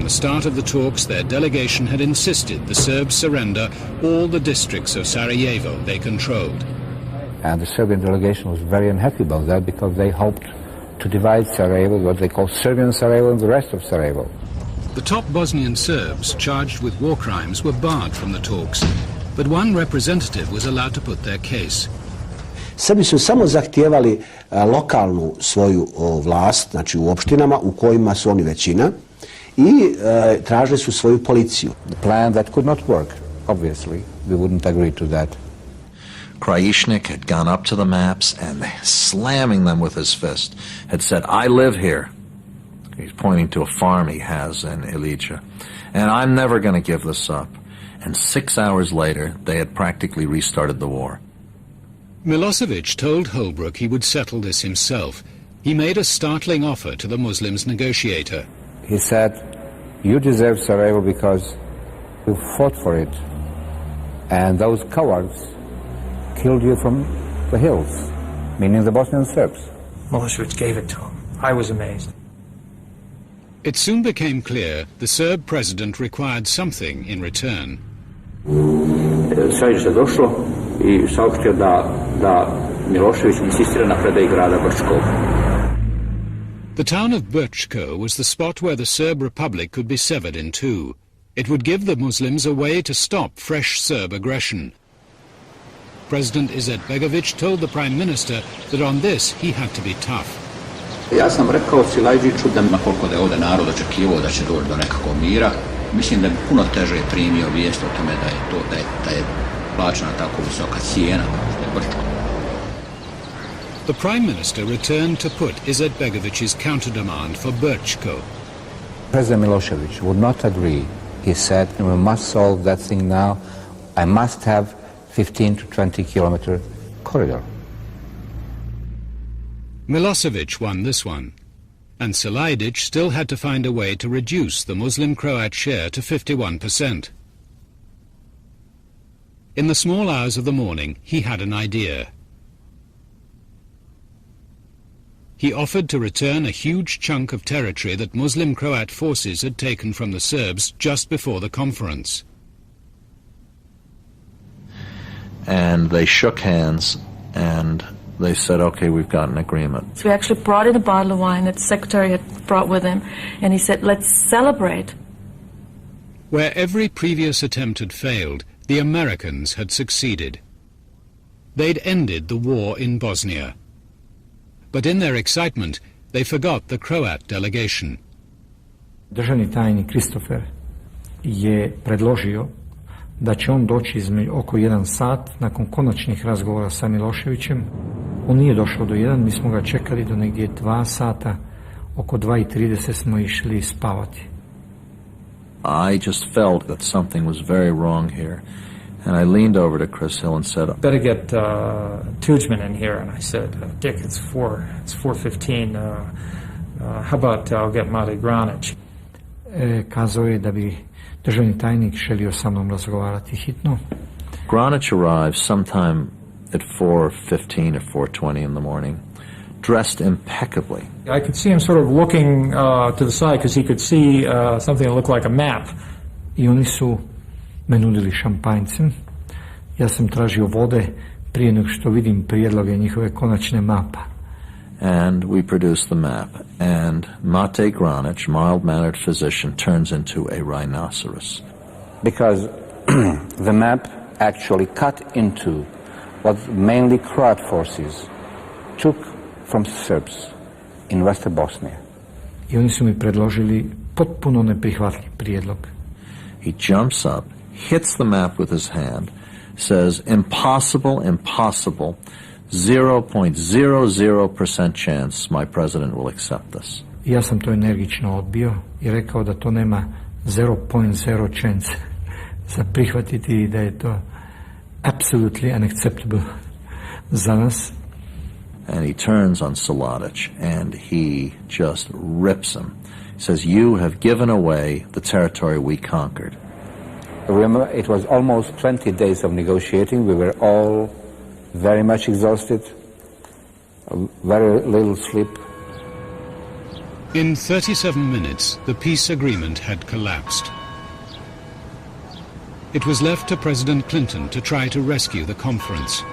the start of the talks, their delegation had insisted the Serbs surrender all the districts of Sarajevo they controlled. And the Serbian delegation was very unhappy about that because they hoped to divide Sarajevo, what they call Serbian Sarajevo, and the rest of Sarajevo. The top Bosnian Serbs charged with war crimes were barred from the talks, but one representative was allowed to put their case. Srbi su samo zahtijevali lokalnu svoju vlast, znači u opštinama u kojima su oni većina, i tražili su svoju policiju. The plan that could not work, obviously. We wouldn't agree to that. Krajišnik had gone up to the maps and slamming them with his fist had said, "I live here." He's pointing to a farm he has in Ilicha. "And I'm never going to give this up." And 6 hours later, they had practically restarted the war. Milosevic told Holbrooke he would settle this himself. He made a startling offer to the Muslims negotiator. He said, "You deserve Sarajevo because you fought for it. And those cowards killed you from the hills," meaning the Bosnian Serbs. Milosevic gave it to him. I was amazed. It soon became clear the Serb president required something in return. Sad je došlo I saopštio da Milošević insistira na predaji grada Brčkog. The town of Brčko was the spot where the Serb Republic could be severed in two. It would give the Muslims a way to stop fresh Serb aggression. President Izetbegović told the Prime Minister that on this he had to be tough. Ja sam rekao Silajđiću da koliko da je ovdje narod očekivao da će doći do nekakvog mira, mislim da bi puno teže primio vijest o tome da je plaćena tako visoka cijena što je Brčko. The Prime Minister returned to put Izetbegović's counter-demand for Brčko. President Milosevic would not agree. He said, "We must solve that thing now. I must have 15 to 20 kilometer corridor." Milosevic won this one, and Silajđić still had to find a way to reduce the Muslim Croat share to 51%. In the small hours of the morning, he had an idea. He offered to return a huge chunk of territory that Muslim Croat forces had taken from the Serbs just before the conference. And they shook hands and they said, "Okay, we've got an agreement." So we actually brought in a bottle of wine that the secretary had brought with him, and he said, "Let's celebrate." Where every previous attempt had failed, the Americans had succeeded. They'd ended the war in Bosnia. But in their excitement, they forgot the Croat delegation. Državni tajnik Christopher je predložio da će on doći oko 1 sat nakon konačnih razgovora sa Miloševićem. On nije došao do 1, mi smo ga čekali do negdje 2 sata, oko 2:30 smo išli spavati. I just felt that something was very wrong here. And I leaned over to Chris Hill and said, "Better get Tudjman in here." And I said, "Dick, it's 4:15. How about I'll get Mate Granić?" Kazao je da bi državni tajnik želio sa mnom razgovarati hitno. Granić arrived sometime at 4:15 or 4:20 in the morning, dressed impeccably. I could see him sort of looking to the side because he could see something that looked like a map. I oni su me nudili šampanjcem. Ja sam tražio vode prije nego što vidim prijedloge njihove konačne mapa. And we produced the map, and Mate Granić, mild-mannered physician, turns into a rhinoceros. Because the map actually cut into what mainly Croat forces took from Serbs in West Bosnia. I oni su mi predložili potpuno neprihvatljiv prijedlog. He jumps up, hits the map with his hand, says, "Impossible, impossible, 0.00% chance my president will accept this." Ja sam to energično odbio i rekao da to nema 0.0 chance za prihvatiti i da je to absolutely unacceptable za nas. And he turns on Silajđić and he just rips him. He says, "You have given away the territory we conquered." Remember, it was almost 20 days of negotiating. We were all very much exhausted, very little sleep. In 37 minutes, the peace agreement had collapsed. It was left to President Clinton to try to rescue the conference.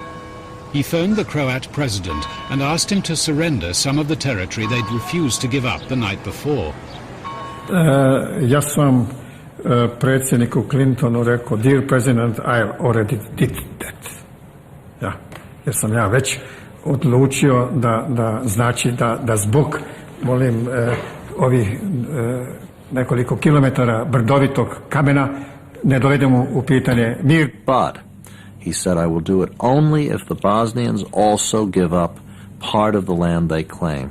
He phoned the Croat president and asked him to surrender some of the territory they'd refused to give up the night before. Ja sam predsjedniku Clintonu rekao, dear president, I already did that. Ja, jer sam ja već odlučio da znači da zbog, molim, ovih nekoliko kilometara brdovitog kamena ne dovedemo u pitanje mir. But he said, I will do it only if the Bosnians also give up part of the land they claim.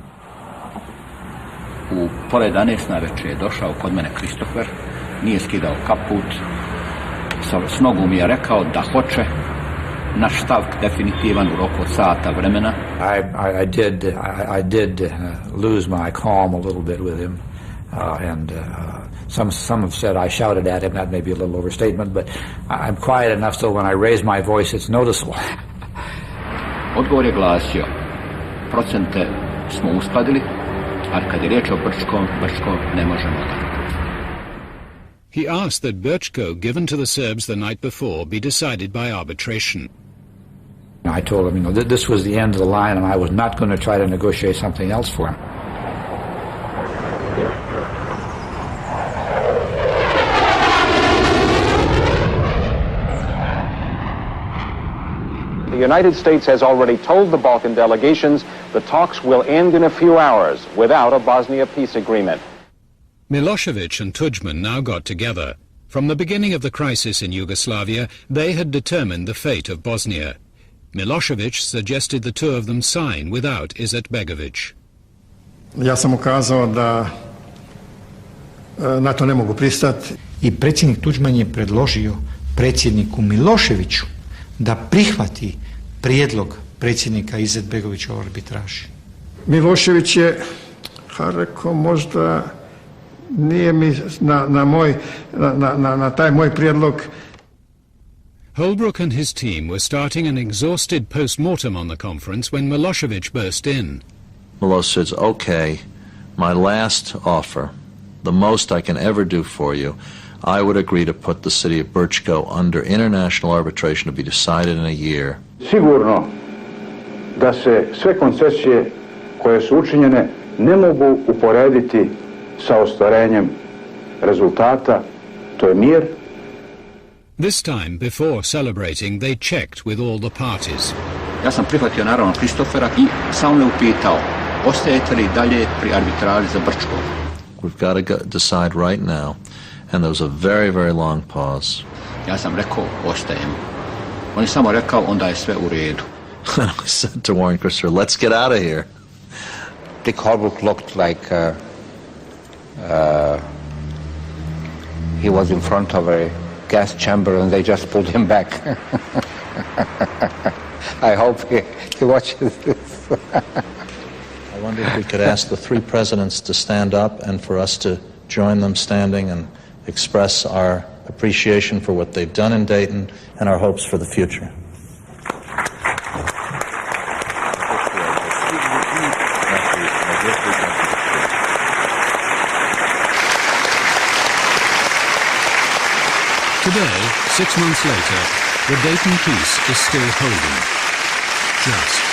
U pola 11 navečer je došao kod mene Kristofer, nije skidao kaput, s nogu mi je rekao da hoće naš stav definitivan u roku od sata vremena. I did lose my calm a little bit with him, and some have said I shouted at him. That may be a little overstatement, but I'm quiet enough so when I raise my voice, it's noticeable. Odgovor je glasio, procente smo uskladili, ali kad je riječ o Brčko ne možemo da. He asked that Brčko, given to the Serbs the night before, be decided by arbitration. I told him, this was the end of the line, and I was not going to try to negotiate something else for him. The United States has already told the Balkan delegations the talks will end in a few hours without a Bosnia peace agreement. Milosevic and Tudjman now got together. From the beginning of the crisis in Yugoslavia, they had determined the fate of Bosnia. Milosevic suggested the two of them sign without Izetbegovic. Ja sam ukazao da na to ne mogu pristati. I predsjednik Tudjman je predložio predsjedniku Miloševiću da prihvati prijedlog predsjednika Izetbegovića o arbitraži. Milošević je rekao, možda nije mi na taj moj prijedlog. Holbrooke and his team were starting an exhausted post-mortem on the conference when Milosevic burst in. Milosevic says, okay, my last offer, the most I can ever do for you, I would agree to put the city of Brčko under international arbitration to be decided in a year. Sigurno da se sve koncesije koje su učinjene ne mogu uporediti sa ostvarenjem rezultata, to je mir. This time, before celebrating, they checked with all the parties. Ja sam prihvatio naravno Kristofera i samo me upitao, ostajete li dalje pri arbitraži za Brčko? We've got to decide right now. And there was a very, very long pause. Ja sam rekao, ostajemo. On je samo rekao, onda je sve u redu. I said to Warren Christopher, let's get out of here. Dick Holbrooke looked like he was in front of a gas chamber and they just pulled him back. I hope he watches this. I wonder if we could ask the three presidents to stand up and for us to join them standing and express our appreciation for what they've done in Dayton and our hopes for the future. Today, 6 months later, the Dayton peace is still holding. Just.